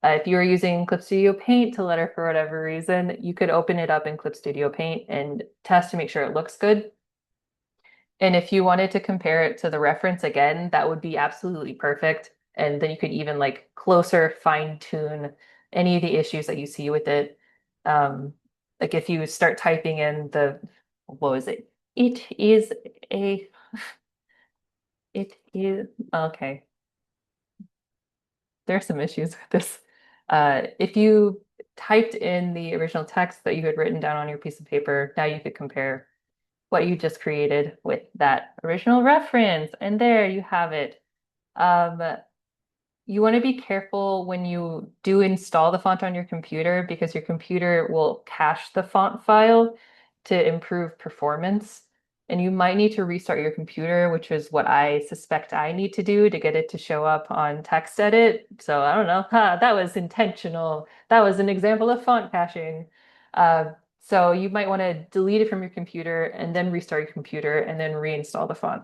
S2: If you were using Clip Studio Paint to letter for whatever reason, you could open it up in Clip Studio Paint and test to make sure it looks good. And if you wanted to compare it to the reference again, that would be absolutely perfect. And then you could even like closer fine tune any of the issues that you see with it. Like if you start typing in what was it? It is a, it is, okay. There are some issues with this. If you typed in the original text that you had written down on your piece of paper, now you could compare what you just created with that original reference. And there you have it. Um, you want to be careful when you do install the font on your computer because your computer will cache the font file to improve performance. And you might need to restart your computer, which is what I suspect I need to do to get it to show up on TextEdit. So I don't know. That was intentional. That was an example of font caching. Uh, so you might want to delete it from your computer and then restart your computer and then reinstall the font.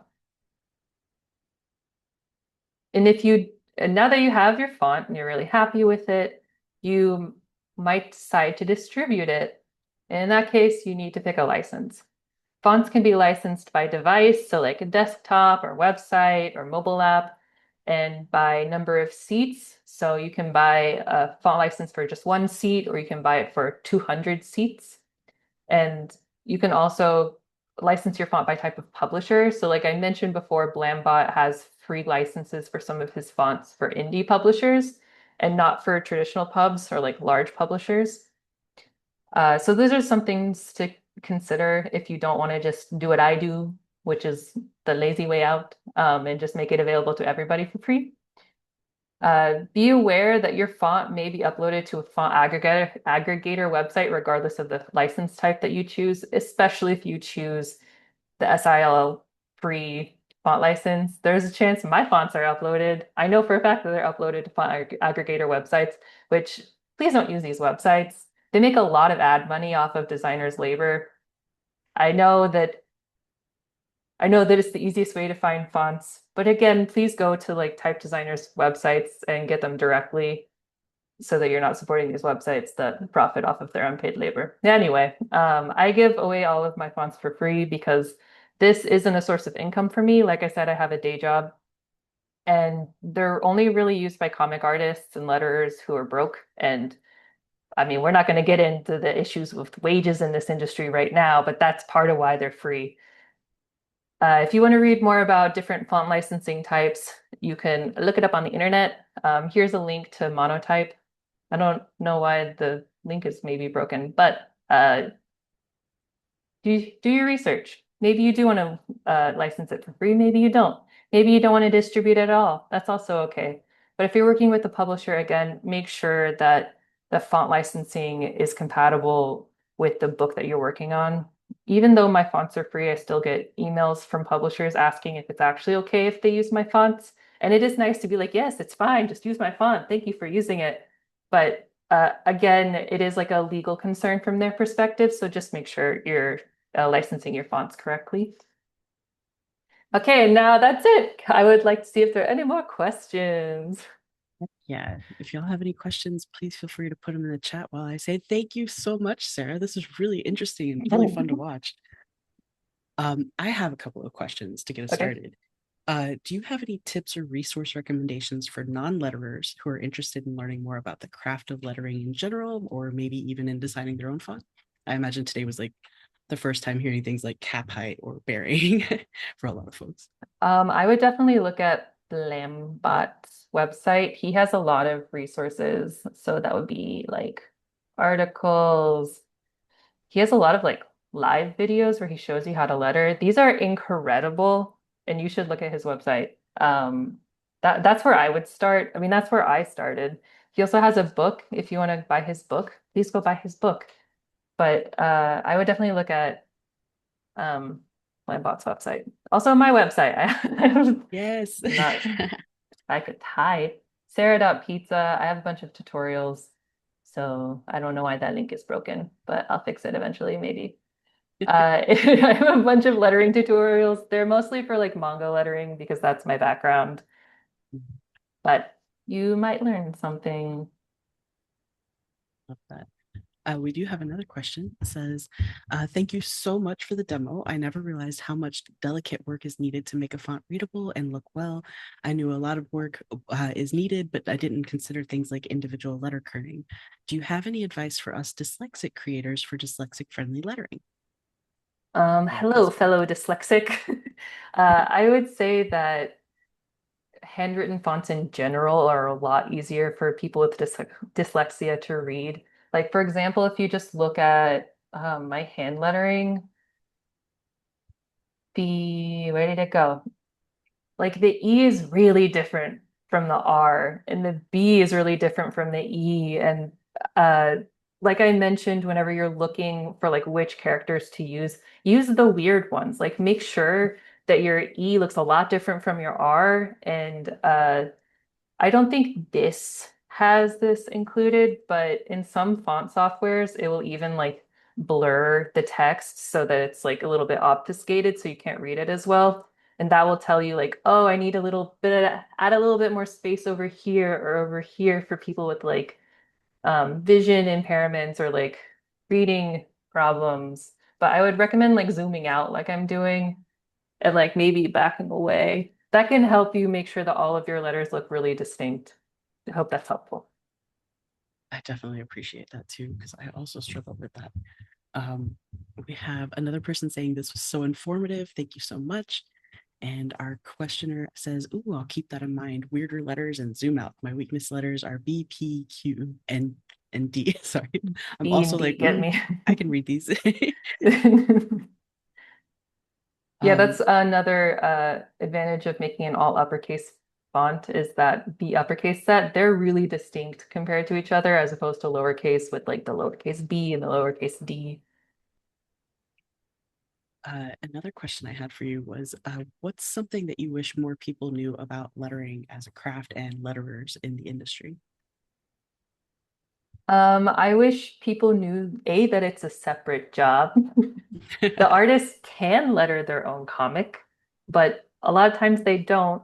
S2: And now that you have your font and you're really happy with it, you might decide to distribute it. In that case, you need to pick a license. Fonts can be licensed by device, so like a desktop or website or mobile app, and by number of seats. So you can buy a font license for just 1 seat, or you can buy it for 200 seats. And you can also license your font by type of publisher. So like I mentioned before, Blambot has free licenses for some of his fonts for indie publishers and not for traditional pubs or like large publishers. So those are some things to consider if you don't want to just do what I do, which is the lazy way out, and just make it available to everybody for free. Be aware that your font may be uploaded to a font aggregator website, regardless of the license type that you choose, especially if you choose the SIL free font license. There's a chance my fonts are uploaded. I know for a fact that they're uploaded to font aggregator websites, which please don't use these websites. They make a lot of ad money off of designers' labor. I know that I know that it's the easiest way to find fonts, but again, please go to like type designers' websites and get them directly so that you're not supporting these websites that profit off of their unpaid labor. Anyway, I give away all of my fonts for free because this isn't a source of income for me. Like I said, I have a day job and they're only really used by comic artists and letterers who are broke. And I mean, we're not going to get into the issues with wages in this industry right now, but that's part of why they're free. If you want to read more about different font licensing types, you can look it up on the internet. Here's a link to Monotype. I don't know why the link is maybe broken, but do your research. Maybe you do want to license it for free. Maybe you don't. Maybe you don't want to distribute it at all. That's also okay. But if you're working with a publisher, again, make sure that the font licensing is compatible with the book that you're working on. Even though my fonts are free, I still get emails from publishers asking if it's actually okay if they use my fonts. And it is nice to be like, yes, it's fine. Just use my font. Thank you for using it. But again, it is like a legal concern from their perspective. So just make sure you're licensing your fonts correctly. Okay, now that's it. I would like to see if there are any more questions.
S1: Yeah, if y'all have any questions, please feel free to put them in the chat while I say thank you so much, Sarah. This is really interesting and really fun to watch. I have a couple of questions to get us
S2: Okay.
S1: started. Do you have any tips or resource recommendations for non-letterers who are interested in learning more about the craft of lettering in general, or maybe even in designing their own font? I imagine today was like the first time hearing things like cap height or bearing for a lot of folks.
S2: I would definitely look at Lambot's website. He has a lot of resources. So that would be like articles. He has a lot of like live videos where he shows you how to letter. These are incredible, and you should look at his website. That's where I would start. I mean, that's where I started. He also has a book. If you want to buy his book, please go buy his book. But I would definitely look at um, Lambot's website. Also, my website. I'm
S1: Yes.
S2: not. I could type Sarah.pizza. I have a bunch of tutorials, so I don't know why that link is broken, but I'll fix it eventually, maybe. I have a bunch of lettering tutorials. They're mostly for like manga lettering because that's my background, but you might learn something.
S1: Love that. We do have another question. It says, thank you so much for the demo. I never realized how much delicate work is needed to make a font readable and look well. I knew a lot of work is needed, but I didn't consider things like individual letter kerning. Do you have any advice for us dyslexic creators for dyslexic friendly lettering? Love
S2: Hello,
S1: this one.
S2: fellow dyslexic. I would say that handwritten fonts in general are a lot easier for people with dyslexia to read. Like, for example, if you just look at my hand lettering, where did it go? Like the E is really different from the R, and the B is really different from the E. And uh, like I mentioned, whenever you're looking for like which characters to use the weird ones. Like make sure that your E looks a lot different from your R. And I don't think this has this included, but in some font softwares, it will even like blur the text so that it's like a little bit obfuscated so you can't read it as well. And that will tell you like, oh, I need a little bit add a little bit more space over here or over here for people with like vision impairments or like reading problems. But I would recommend like zooming out like I'm doing and like maybe backing away. That can help you make sure that all of your letters look really distinct. I hope that's helpful.
S1: I definitely appreciate that too, because I also struggle with that. Um, we have another person saying this was so informative. Thank you so much. And our questioner says, "Ooh, I'll keep that in mind. Weirder letters and zoom out. My weakness letters are B, P, Q, and D." Sorry, I'm
S2: B
S1: also
S2: and D
S1: like,
S2: get me.
S1: I can read these.
S2: Yeah,
S1: um,
S2: that's another advantage of making an all uppercase font is that the uppercase set, they're really distinct compared to each other as opposed to lowercase with like the lowercase b and the lowercase d.
S1: Another question I had for you was, what's something that you wish more people knew about lettering as a craft and letterers in the industry?
S2: I wish people knew A, that it's a separate job. The artists can letter their own comic, but a lot of times they don't.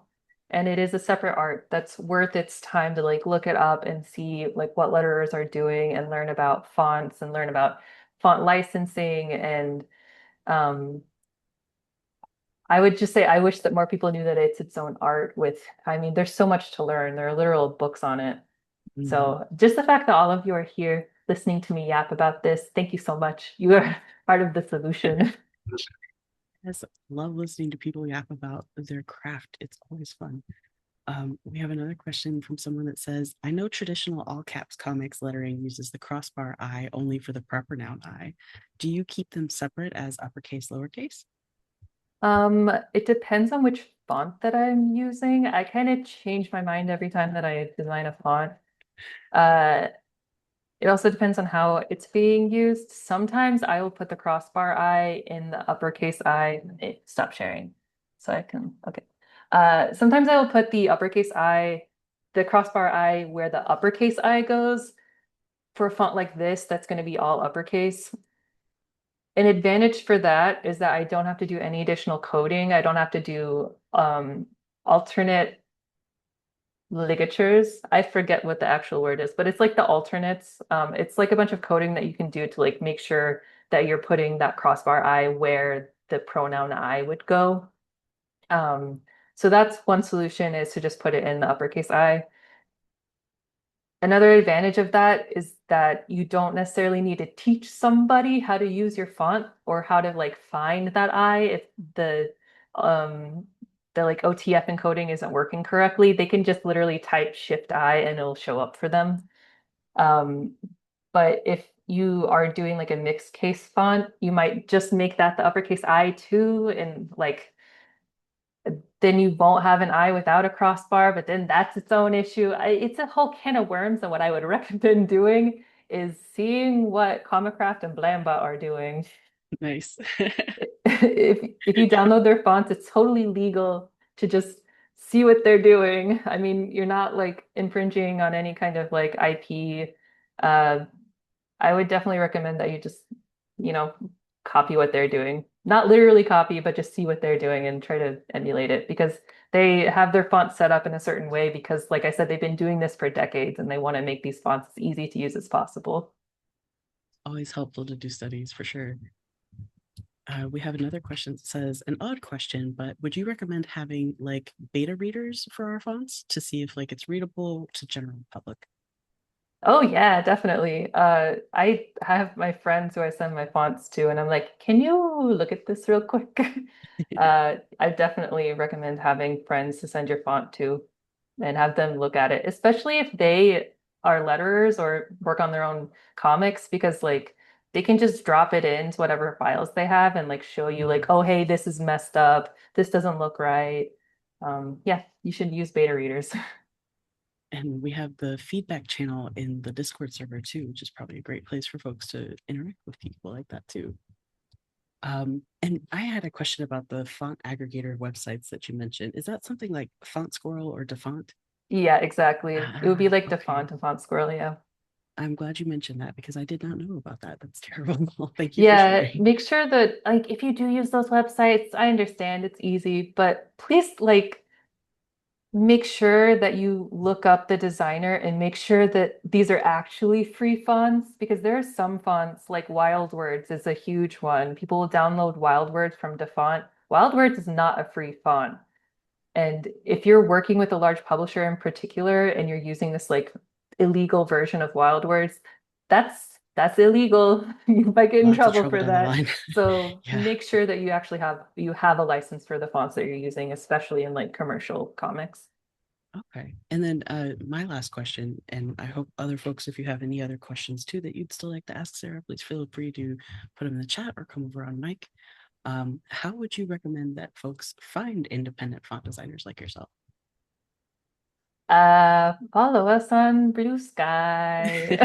S2: And it is a separate art that's worth its time to like look it up and see like what letterers are doing and learn about fonts and learn about font licensing. And um, I would just say I wish that more people knew that it's its own art with, I mean, there's so much to learn. There are literal books on it.
S1: Mhm.
S2: So just the fact that all of you are here listening to me yap about this, thank you so much. You are part of the solution.
S1: Yes, love listening to people yap about their craft. It's always fun. We have another question from someone that says, I know traditional all caps comics lettering uses the crossbar I only for the proper noun I. Do you keep them separate as uppercase, lowercase?
S2: It depends on which font that I'm using. I kind of change my mind every time that I design a font. Uh, it also depends on how it's being used. Sometimes I will put the crossbar I in the uppercase I. Stop sharing. So I can, okay. Sometimes I will put the uppercase I, the crossbar I where the uppercase I goes. For a font like this, that's going to be all uppercase. An advantage for that is that I don't have to do any additional coding. I don't have to do alternate ligatures. I forget what the actual word is, but it's like the alternates. It's like a bunch of coding that you can do to like make sure that you're putting that crossbar I where the pronoun I would go. Um, so that's one solution is to just put it in the uppercase I. Another advantage of that is that you don't necessarily need to teach somebody how to use your font or how to like find that I if um the like OTF encoding isn't working correctly. They can just literally type Shift I and it'll show up for them. Um, but if you are doing like a mixed case font, you might just make that the uppercase I too and like then you won't have an eye without a crossbar, but then that's its own issue. It's a whole can of worms. And what I would recommend doing is seeing what Comicraft and Blamba are doing.
S1: Nice.
S2: If you download their fonts, it's totally legal to just see what they're doing. I mean, you're not like infringing on any kind of like IP. Uh, I would definitely recommend that you just, you know, copy what they're doing. Not literally copy, but just see what they're doing and try to emulate it because they have their fonts set up in a certain way because, like I said, they've been doing this for decades and they want to make these fonts as easy to use as possible.
S1: Always helpful to do studies for sure. We have another question that says, an odd question, but would you recommend having like beta readers for our fonts to see if like it's readable to general public?
S2: Oh yeah, definitely. I have my friends who I send my fonts to, and I'm like, can you look at this real quick? I definitely recommend having friends to send your font to and have them look at it, especially if they are letterers or work on their own comics, because like they can just drop it into whatever files they have and like show you like,
S1: Mhm.
S2: oh, hey, this is messed up. This doesn't look right. Yeah, you should use beta readers.
S1: And we have the feedback channel in the Discord server too, which is probably a great place for folks to interact with people like that too. And I had a question about the font aggregator websites that you mentioned. Is that something like Font Squirrel or Defont?
S2: Yeah, exactly. It would be like
S1: Okay.
S2: Defont and Font Squirrel, yeah.
S1: I'm glad you mentioned that because I did not know about that. That's terrible. Well, thank you for
S2: Yeah,
S1: sharing.
S2: make sure that like if you do use those websites, I understand it's easy, but please like make sure that you look up the designer and make sure that these are actually free fonts because there are some fonts like Wild Words is a huge one. People will download Wild Words from Defont. Wild Words is not a free font. And if you're working with a large publisher in particular and you're using this like illegal version of Wild Words, that's That's illegal. You might get in
S1: Lots of
S2: trouble
S1: trouble
S2: for
S1: down the
S2: that.
S1: line.
S2: So
S1: Yeah.
S2: make sure that you actually have a license for the fonts that you're using, especially in like commercial comics.
S1: Okay. And then my last question, and I hope other folks, if you have any other questions too that you'd still like to ask Sarah, please feel free to put them in the chat or come over on mic. How would you recommend that folks find independent font designers like yourself?
S2: Follow us on Blue Sky.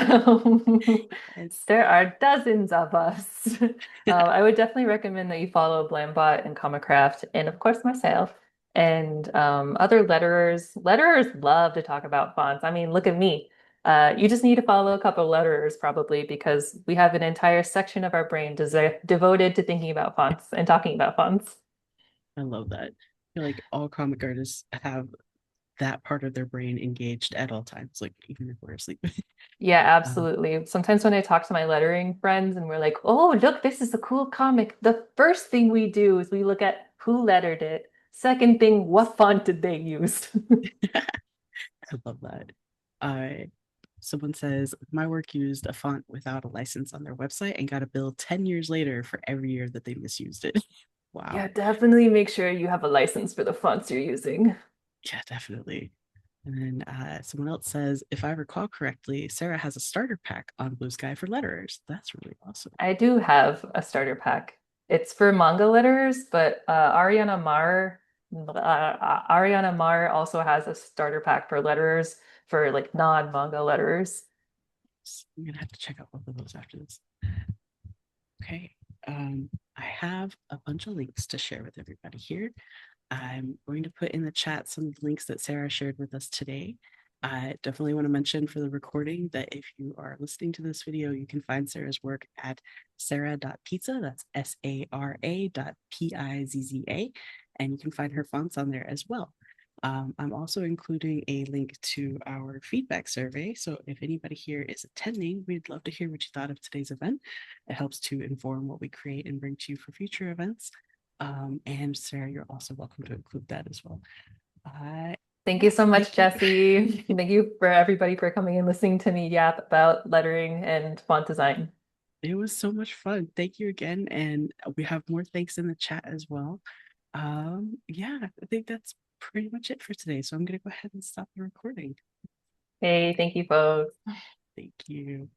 S1: Yes.
S2: There are dozens of us. I would definitely recommend that you follow Blambot and Comicraft, and of course myself and other letterers. Letterers love to talk about fonts. I mean, look at me. You just need to follow a couple of letterers probably because we have an entire section of our brain devoted to thinking about fonts and talking about fonts.
S1: I love that. I feel like all comic artists have that part of their brain engaged at all times, like even if we're asleep.
S2: Yeah,
S1: um,
S2: absolutely. Sometimes when I talk to my lettering friends and we're like, oh, look, this is a cool comic. The first thing we do is we look at who lettered it. Second thing, what font did they use?
S1: I love that. Uh, Someone says, my work used a font without a license on their website and got a bill 10 years later for every year that they misused it.
S2: Yeah,
S1: Wow.
S2: definitely make sure you have a license for the fonts you're using.
S1: Yeah, definitely. And then someone else says, if I recall correctly, Sarah has a starter pack on Blue Sky for letterers. That's really awesome.
S2: I do have a starter pack. It's for manga letterers, but Ariana Mar also has a starter pack for letterers for like non-manga letterers.
S1: I'm gonna have to check out both of those after this. Okay. I have a bunch of links to share with everybody here. I'm going to put in the chat some of the links that Sarah shared with us today. I definitely want to mention for the recording that if you are listening to this video, you can find Sarah's work at sarah.pizza. That's SARA.PIZZA. And you can find her fonts on there as well. I'm also including a link to our feedback survey. So if anybody here is attending, we'd love to hear what you thought of today's event. It helps to inform what we create and bring to you for future events. And Sarah, you're also welcome to include that as well.
S2: Thank you
S1: Yeah,
S2: so much,
S1: thank you.
S2: Jesse. Thank you for everybody for coming and listening to me yap about lettering and font design.
S1: It was so much fun. Thank you again. And we have more thanks in the chat as well. Yeah, I think that's pretty much it for today. So I'm going to go ahead and stop the recording.
S2: Hey, thank you, folks.
S1: Thank you.